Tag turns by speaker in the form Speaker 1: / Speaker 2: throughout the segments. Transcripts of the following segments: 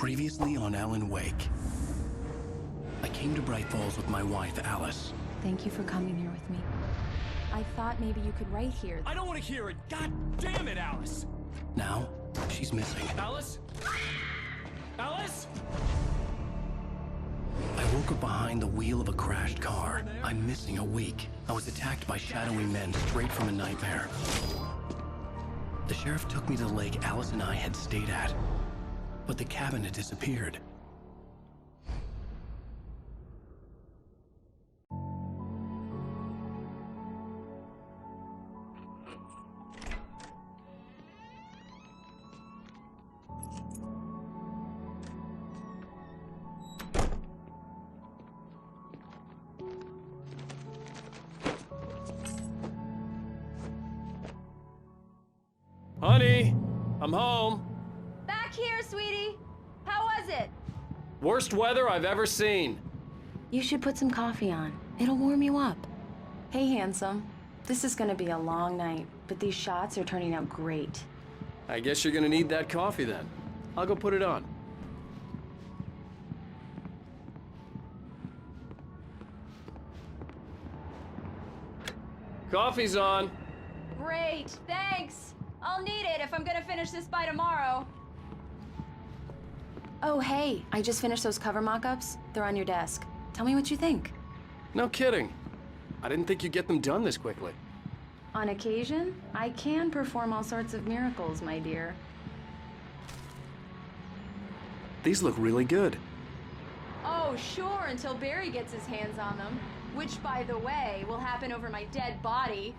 Speaker 1: Previously on Alan Wake. I came to Bright Falls with my wife, Alice.
Speaker 2: Thank you for coming here with me. I thought maybe you could write here.
Speaker 3: I don't want to hear it! God damn it, Alice!
Speaker 1: Now, she's missing.
Speaker 3: Alice? Alice?
Speaker 1: I woke up behind the wheel of a crashed car. I'm missing a week. I was attacked by shadowy men straight from a nightmare. The sheriff took me to the lake Alice and I had stayed at, but the cabin had disappeared.
Speaker 3: Honey, I'm home.
Speaker 2: Back here, sweetie. How was it?
Speaker 3: Worst weather I've ever seen.
Speaker 2: You should put some coffee on. It'll warm you up. Hey, handsome. This is gonna be a long night, but these shots are turning out great.
Speaker 3: I guess you're gonna need that coffee then. I'll go put it on. Coffee's on.
Speaker 2: Great, thanks. I'll need it if I'm gonna finish this by tomorrow. Oh, hey, I just finished those cover mock-ups. They're on your desk. Tell me what you think.
Speaker 3: No kidding. I didn't think you'd get them done this quickly.
Speaker 2: On occasion, I can perform all sorts of miracles, my dear.
Speaker 3: These look really good.
Speaker 2: Oh, sure, until Barry gets his hands on them. Which, by the way, will happen over my dead body.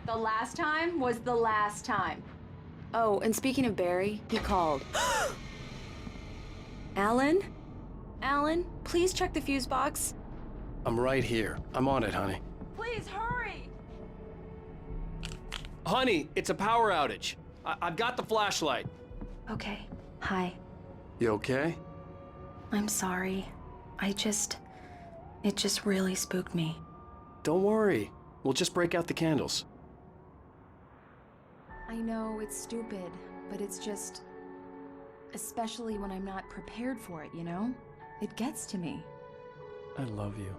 Speaker 2: The last time was the last time. Oh, and speaking of Barry, he called. Alan? Alan, please check the fuse box.
Speaker 1: I'm right here. I'm on it, honey.
Speaker 2: Please, hurry!
Speaker 3: Honey, it's a power outage. I've got the flashlight.
Speaker 2: Okay, hi.
Speaker 3: You okay?
Speaker 2: I'm sorry. It just really spooked me.
Speaker 3: Don't worry. We'll just break out the candles.
Speaker 2: I know it's stupid, but it's just... especially when I'm not prepared for it, you know? It gets to me.
Speaker 1: I love you.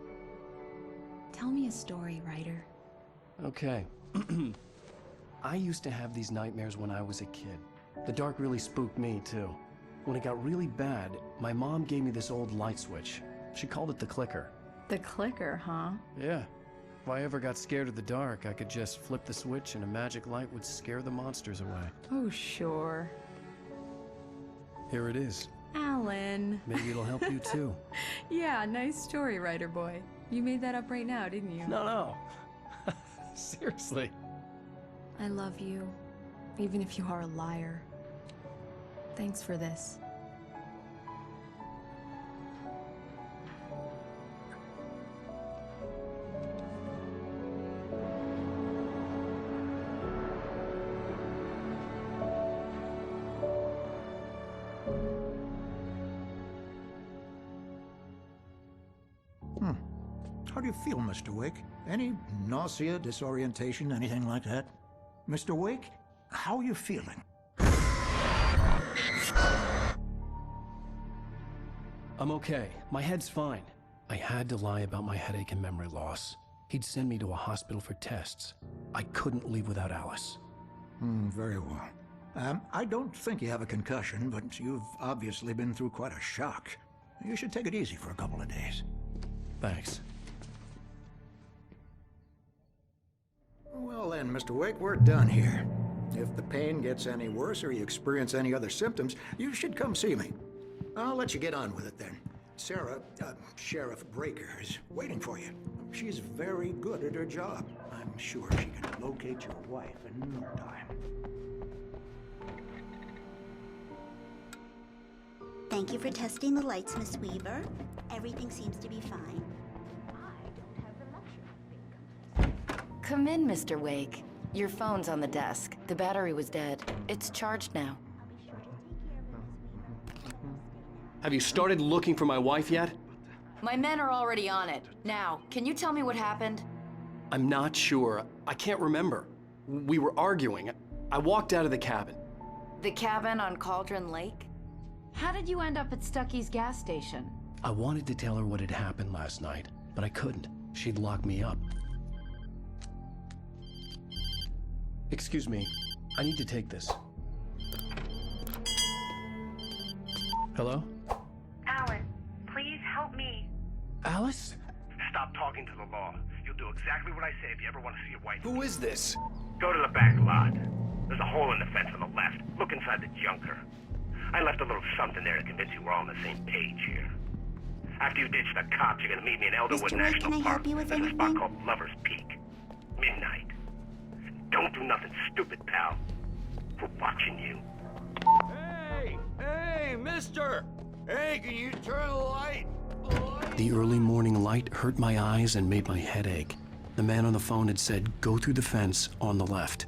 Speaker 2: Tell me a story, writer.
Speaker 1: Okay. I used to have these nightmares when I was a kid. The dark really spooked me, too. When it got really bad, my mom gave me this old light switch. She called it the clicker.
Speaker 2: The clicker, huh?
Speaker 1: Yeah. If I ever got scared of the dark, I could just flip the switch and a magic light would scare the monsters away.
Speaker 2: Oh, sure.
Speaker 1: Here it is.
Speaker 2: Alan.
Speaker 1: Maybe it'll help you, too.
Speaker 2: Yeah, nice story, writer boy. You made that up right now, didn't you?
Speaker 1: No. Seriously.
Speaker 2: I love you, even if you are a liar. Thanks for this.
Speaker 4: How do you feel, Mr. Wake? Any nausea, disorientation, anything like that? Mr. Wake, how are you feeling?
Speaker 1: I'm okay. My head's fine. I had to lie about my headache and memory loss. He'd send me to a hospital for tests. I couldn't leave without Alice.
Speaker 4: Very well. I don't think you have a concussion, but you've obviously been through quite a shock. You should take it easy for a couple of days.
Speaker 1: Thanks.
Speaker 4: Well then, Mr. Wake, we're done here. If the pain gets any worse or you experience any other symptoms, you should come see me. I'll let you get on with it then. Sarah, Sheriff Breaker, is waiting for you. She's very good at her job. I'm sure she can locate your wife in no time.
Speaker 5: Thank you for testing the lights, Miss Weaver. Everything seems to be fine.
Speaker 6: Come in, Mr. Wake. Your phone's on the desk. The battery was dead. It's charged now.
Speaker 3: Have you started looking for my wife yet?
Speaker 6: My men are already on it. Now, can you tell me what happened?
Speaker 3: I'm not sure. I can't remember. We were arguing. I walked out of the cabin.
Speaker 6: The cabin on Cauldron Lake? How did you end up at Stucky's gas station?
Speaker 1: I wanted to tell her what had happened last night, but I couldn't. She'd lock me up. Excuse me. I need to take this. Hello?
Speaker 7: Alan, please help me.
Speaker 1: Alice?
Speaker 8: Stop talking to the law. You'll do exactly what I say if you ever want to see your wife.
Speaker 3: Who is this?
Speaker 8: Go to the back lot. There's a hole in the fence on the left. Look inside the junker. I left a little something there to convince you we're all on the same page here. After you ditch the cops, you're gonna meet me in Elderwood
Speaker 5: Mr. Wade,
Speaker 8: National
Speaker 5: can I
Speaker 8: Park.
Speaker 5: help you with
Speaker 8: There's a spot
Speaker 5: anything?
Speaker 8: called Lover's Peak. Midnight. Don't do nothing stupid, pal. We're watching you.
Speaker 9: Hey, mister! Hey, can you turn the light?
Speaker 1: The early morning light hurt my eyes and made my head ache. The man on the phone had said, go through the fence on the left.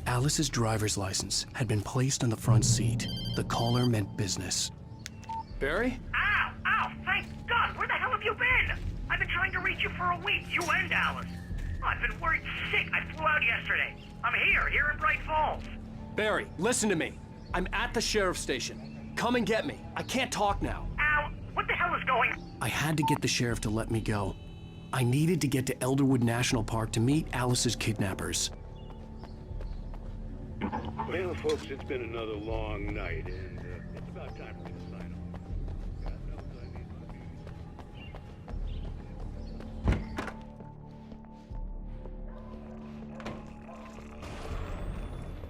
Speaker 1: Alice's driver's license had been placed on the front seat. The caller meant business.
Speaker 3: Barry?
Speaker 8: Ow! Ow! Thank God! Where the hell have you been? I've been trying to reach you for a week, you and Alice. I've been worried sick. I flew out yesterday. I'm here in Bright Falls.
Speaker 3: Barry, listen to me. I'm at the sheriff's station. Come and get me. I can't talk now.
Speaker 8: Ow! What the hell is going on?
Speaker 1: I had to get the sheriff to let me go. I needed to get to Elderwood National Park to meet Alice's kidnappers.
Speaker 10: Well, folks, it's been another long night, and it's about time for me to sign off. God knows I need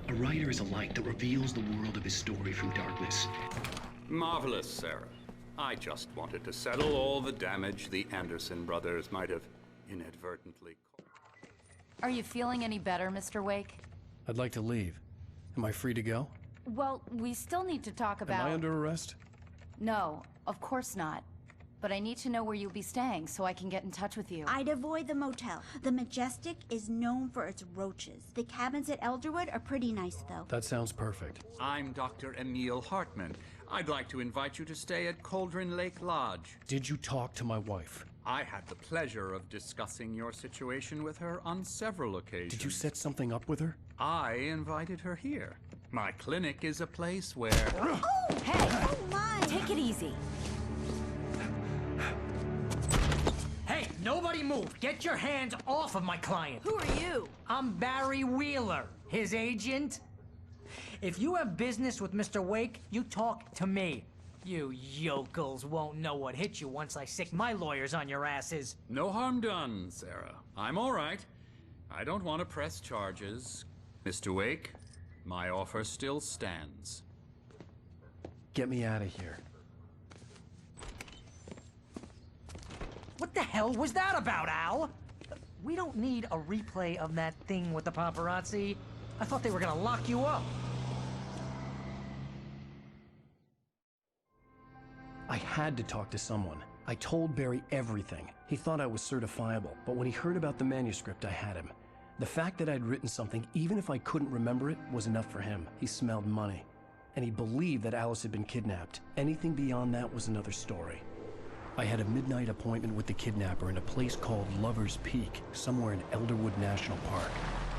Speaker 10: my
Speaker 1: A writer is a light that reveals the world of his story from darkness.
Speaker 11: Marvelous, Sarah. I just wanted to settle all the damage the Anderson brothers might have inadvertently caused.
Speaker 6: Are you feeling any better, Mr. Wake?
Speaker 1: I'd like to leave. Am I free to go?
Speaker 6: Well, we still need to talk about...
Speaker 1: Am I under arrest?
Speaker 6: No, of course not. But I need to know where you'll be staying so I can get in touch with you.
Speaker 5: I'd avoid the motel. The Majestic is known for its roaches. The cabins at Elderwood are pretty nice, though.
Speaker 1: That sounds perfect.
Speaker 11: I'm Dr. Emil Hartman. I'd like to invite you to stay at Cauldron Lake Lodge.
Speaker 1: Did you talk to my wife?
Speaker 11: I had the pleasure of discussing your situation with her on several occasions.
Speaker 1: Did you set something up with her?
Speaker 11: I invited her here. My clinic is a place where...
Speaker 5: Oh!
Speaker 6: Hey!
Speaker 5: Oh, my!
Speaker 6: Take it easy.
Speaker 12: Hey, nobody move! Get your hands off of my client!
Speaker 2: Who are you?
Speaker 12: I'm Barry Wheeler, his agent. If you have business with Mr. Wake, you talk to me. You yokels won't know what hit you once I sick my lawyers on your asses.
Speaker 11: No harm done, Sarah. I'm all right. I don't want to press charges. Mr. Wake, my offer still stands.
Speaker 1: Get me out of here.
Speaker 12: What the hell was that about, Al? We don't need a replay of that thing with the paparazzi. I thought they were gonna lock you up.
Speaker 1: I had to talk to someone. I told Barry everything. He thought I was certifiable, but when he heard about the manuscript, I had him. The fact that I'd written something, even if I couldn't remember it, was enough for him. He smelled money. And he believed that Alice had been kidnapped. Anything beyond that was another story. I had a midnight appointment with the kidnapper in a place called Lover's Peak, somewhere in Elderwood National Park.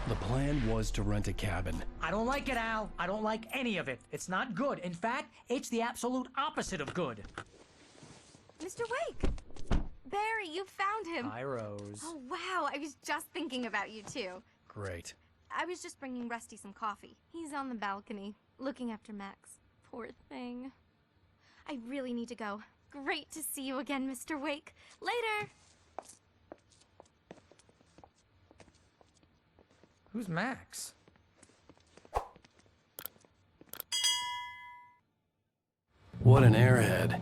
Speaker 1: The plan was to rent a cabin.
Speaker 12: I don't like it, Al. I don't like any of it. It's not good. In fact, it's the absolute opposite of good.
Speaker 13: Mr. Wake! Barry, you found him!
Speaker 12: Hi, Rose.
Speaker 13: Oh, wow. I was just thinking about you, too.
Speaker 1: Great.
Speaker 13: I was just bringing Rusty some coffee. He's on the balcony, looking after Max. Poor thing. I really need to go. Great to see you again, Mr. Wake. Later!
Speaker 12: Who's Max?
Speaker 1: What an airhead.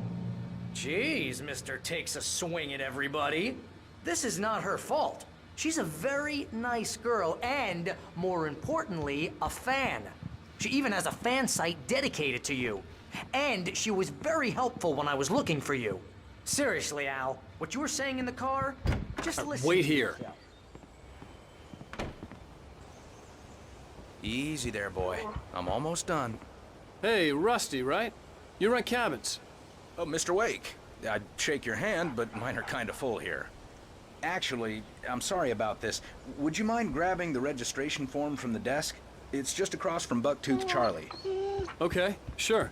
Speaker 12: Jeez, Mr. Takes a swing at everybody. This is not her fault. She's a very nice girl and, more importantly, a fan. She even has a fan site dedicated to you. And she was very helpful when I was looking for you. Seriously, Al, what you were saying in the car, just listen.
Speaker 3: Wait here.
Speaker 9: Easy there, boy. I'm almost done.
Speaker 3: Hey, Rusty, right? You rent cabins.
Speaker 9: Oh, Mr. Wake.
Speaker 14: I'd shake your hand, but mine are kind of full here. Actually, I'm sorry about this. Would you mind grabbing the registration form from the desk? It's just across from Bucktooth Charlie.
Speaker 3: Okay, sure.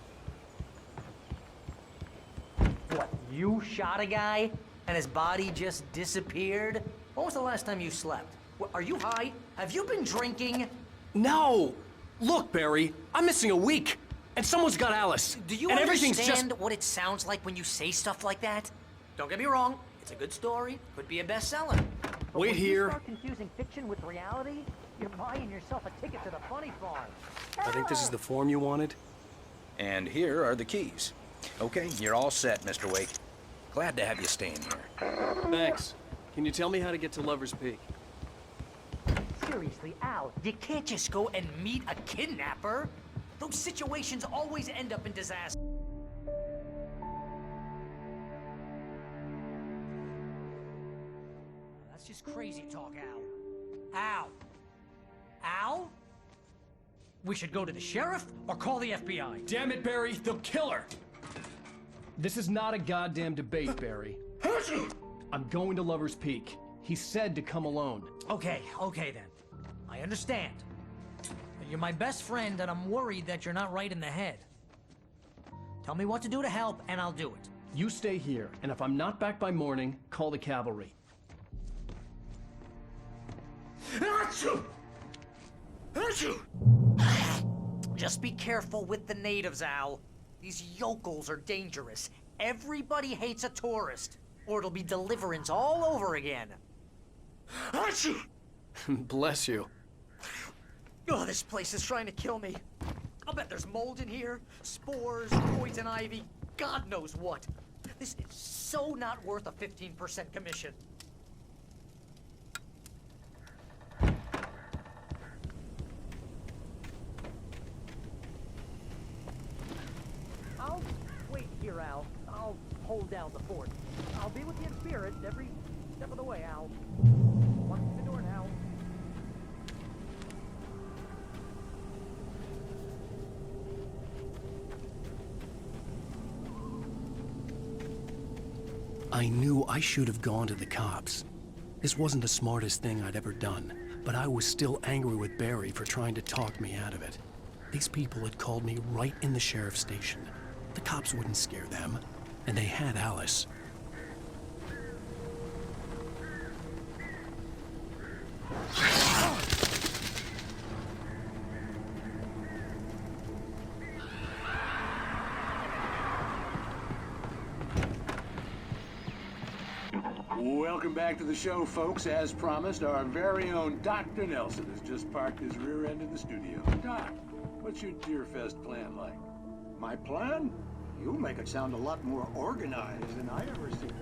Speaker 12: What, you shot a guy and his body just disappeared? When was the last time you slept? Are you high? Have you been drinking?
Speaker 3: No! Look, Barry, I'm missing a week, and someone's got Alice.
Speaker 12: Do you
Speaker 3: and
Speaker 12: understand what it sounds like when you say stuff like that? Don't get me wrong, it's a good story, could be a bestseller. But
Speaker 3: Wait
Speaker 12: when
Speaker 3: here.
Speaker 12: you start confusing fiction with reality, you're buying yourself a ticket to the funny farm.
Speaker 3: I think this is the form you wanted.
Speaker 14: And here are the keys. Okay, you're all set, Mr. Wake. Glad to have you staying here.
Speaker 3: Thanks. Can you tell me how to get to Lover's Peak?
Speaker 12: Seriously, Al, you can't just go and meet a kidnapper. Those situations always end up in disaster. That's just crazy talk, Al. Al? Al? We should go to the sheriff or call the FBI.
Speaker 3: Damn it, Barry, they'll kill her! This is not a goddamn debate, Barry. I'm going to Lover's Peak. He said to come alone.
Speaker 12: Okay then. I understand. But you're my best friend, and I'm worried that you're not right in the head. Tell me what to do to help, and I'll do it.
Speaker 3: You stay here, and if I'm not back by morning, call the cavalry.
Speaker 12: Achoo! Achoo! Just be careful with the natives, Al. These yokels are dangerous. Everybody hates a tourist, or it'll be Deliverance all over again. Achoo!
Speaker 3: Bless you.
Speaker 12: Oh, this place is trying to kill me. I'll bet there's mold in here, spores, poison ivy, God knows what. This is so not worth a 15% commission. I'll wait here, Al. I'll hold down the fort. I'll be with you in spirit every step of the way, Al. Watch the door now.
Speaker 1: I knew I should have gone to the cops. This wasn't the smartest thing I'd ever done, but I was still angry with Barry for trying to talk me out of it. These people had called me right in the sheriff's station. The cops wouldn't scare them, and they had Alice.
Speaker 10: Welcome back to the show, folks. As promised, our very own Dr. Nelson has just parked his rear end in the studio. Doc, what's your Deerfest plan like?
Speaker 4: My plan? You make it sound a lot more organized than I ever seen.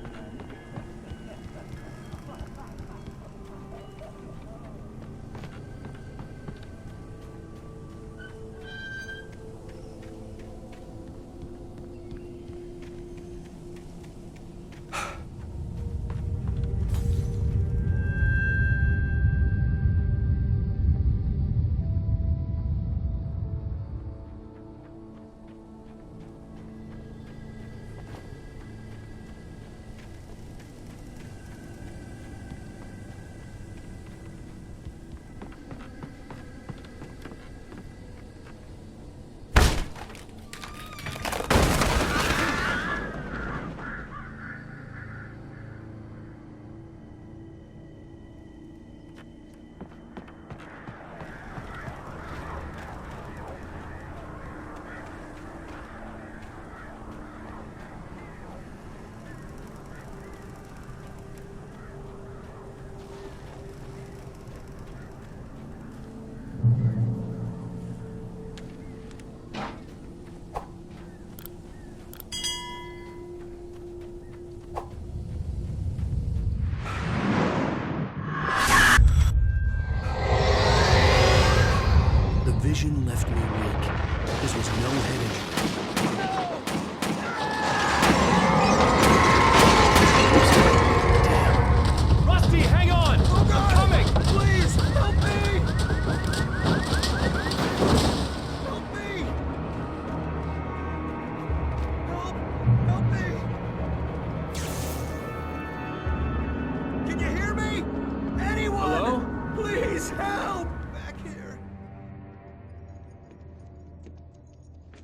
Speaker 15: Help! Back here!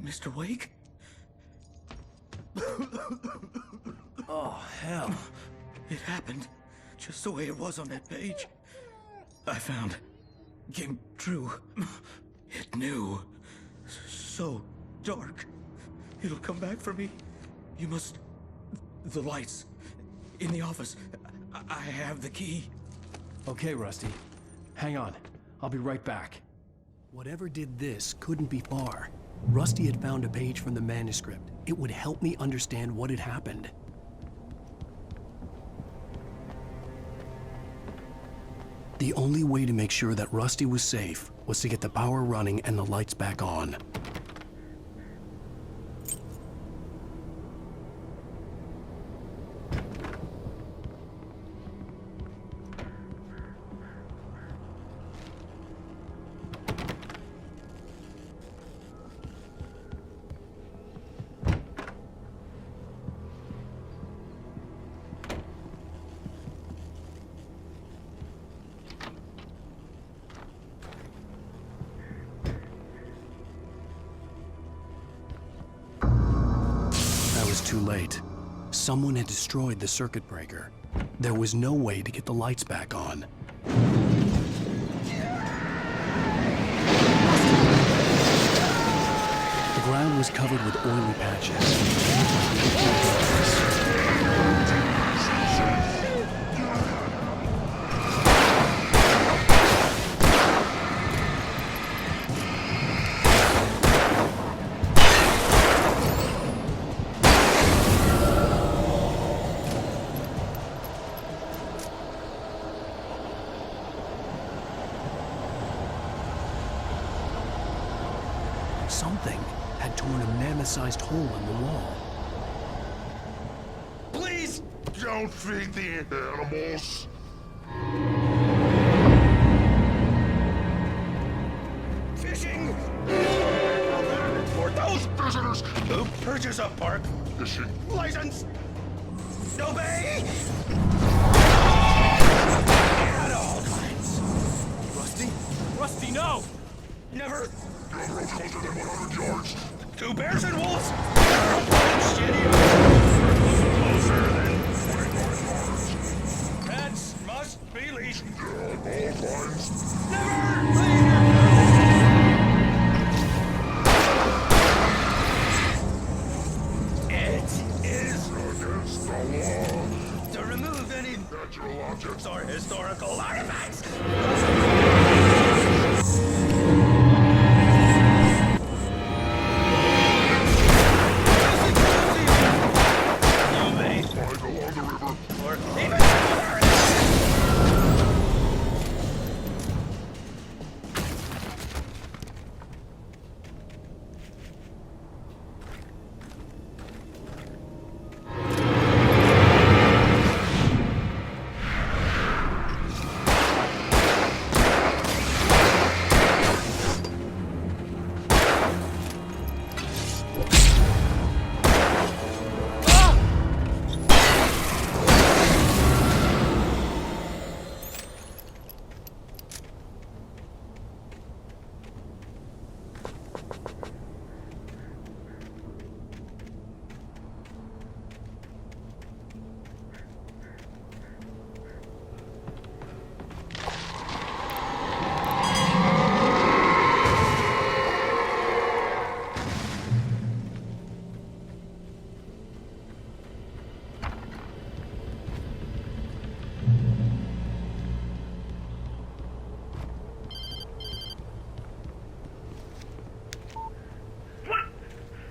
Speaker 15: Mr. Wake?
Speaker 1: Oh, hell.
Speaker 15: It happened just the way it was on that page. I found. Came true. It knew. So dark. It'll come back for me. You must... The lights. In the office. I have the key.
Speaker 3: Okay, Rusty. Hang on. I'll be right back.
Speaker 1: Whatever did this couldn't be far. Rusty had found a page from the manuscript. It would help me understand what had happened. The only way to make sure that Rusty was safe was to get the power running and the lights back on. Too late. Someone had destroyed the circuit breaker. There was no way to get the lights back on. The ground was covered with oily patches. Something had torn a mammoth-sized hole in the wall.
Speaker 9: Please! Don't feed the animals!
Speaker 15: Fishing! For those visitors who purchase a park
Speaker 9: fishing
Speaker 15: license! Obey! At all times!
Speaker 3: Rusty? Rusty, no!
Speaker 15: Never!
Speaker 9: The road's closer than 100 yards.
Speaker 15: 2 bears and wolves!
Speaker 9: Closer than 25 yards.
Speaker 15: Pets must be leashed.
Speaker 9: All times.
Speaker 15: Never leave your It is
Speaker 9: against the law
Speaker 15: to remove any
Speaker 9: natural objects
Speaker 15: or historical artifacts.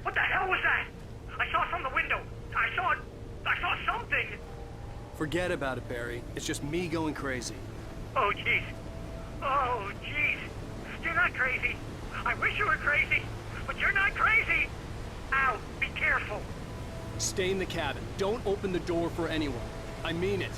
Speaker 8: What the hell was that? I saw from the window. I saw something.
Speaker 1: Forget about it, Barry. It's just me going crazy.
Speaker 8: Oh, jeez. Oh, jeez. You're not crazy. I wish you were crazy, but you're not crazy. Ow, be careful.
Speaker 3: Stay in the cabin. Don't open the door for anyone. I mean it.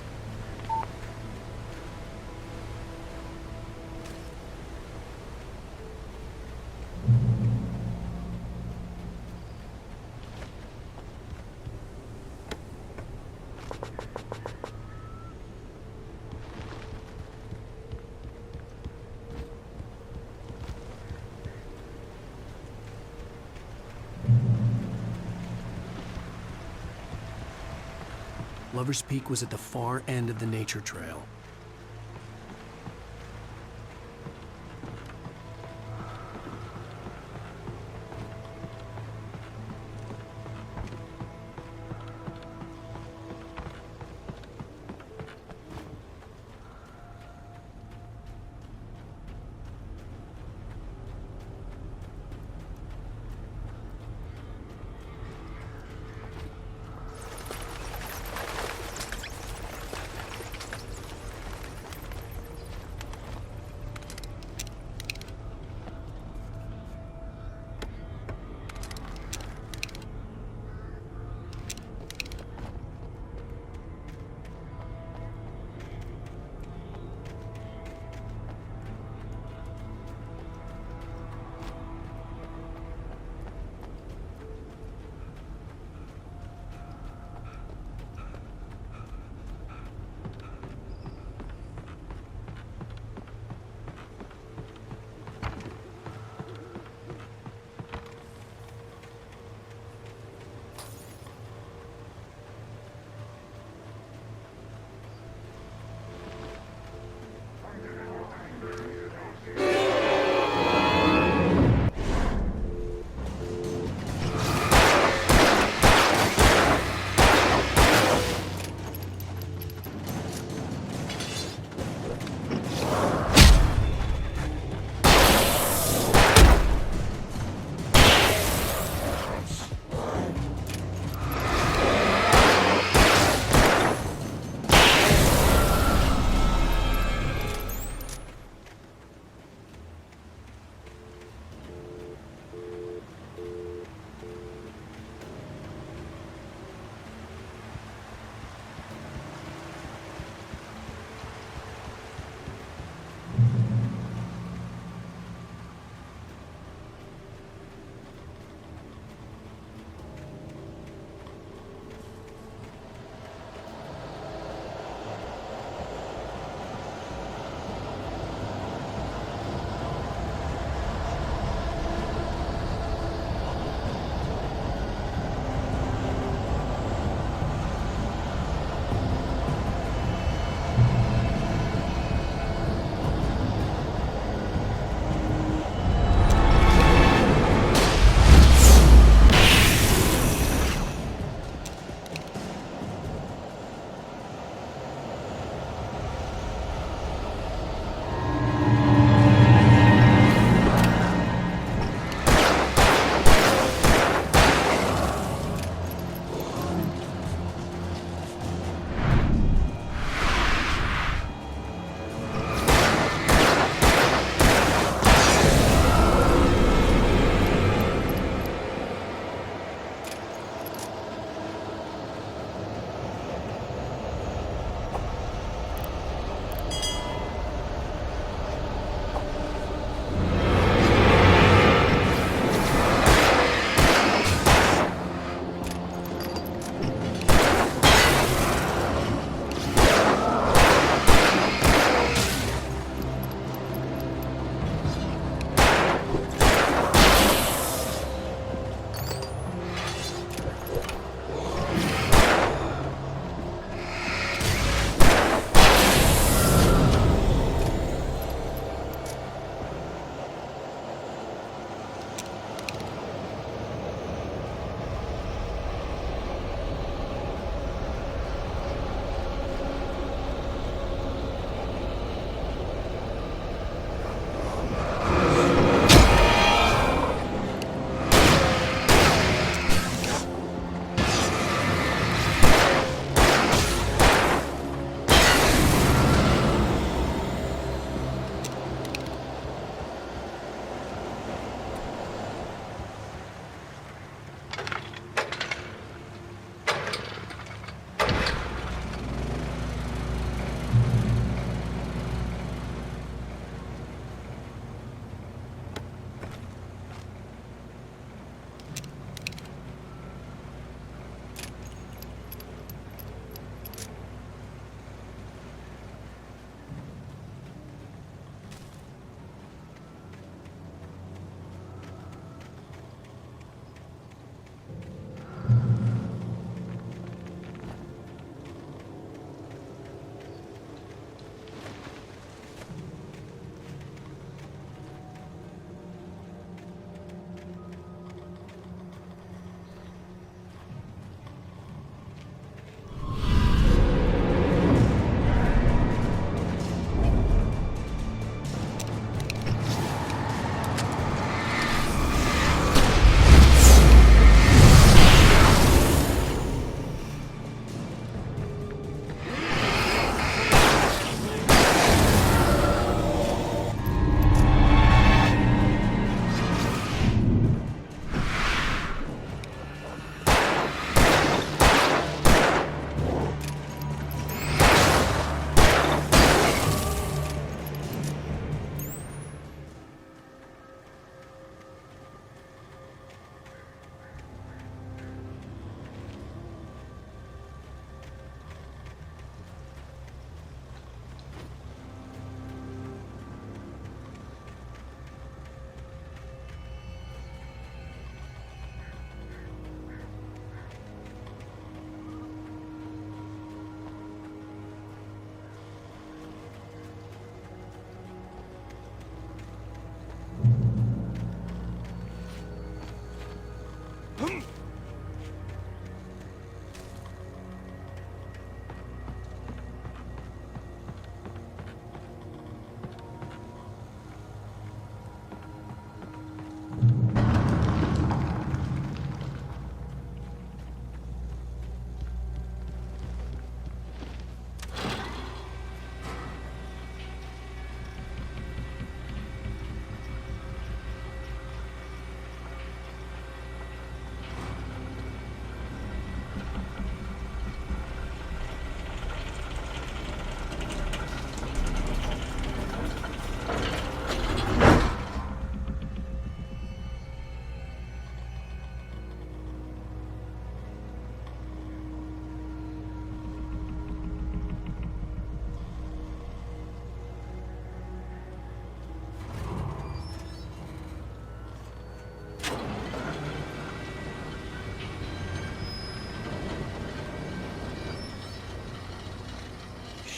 Speaker 1: Lover's Peak was at the far end of the nature trail.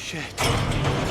Speaker 9: Shit.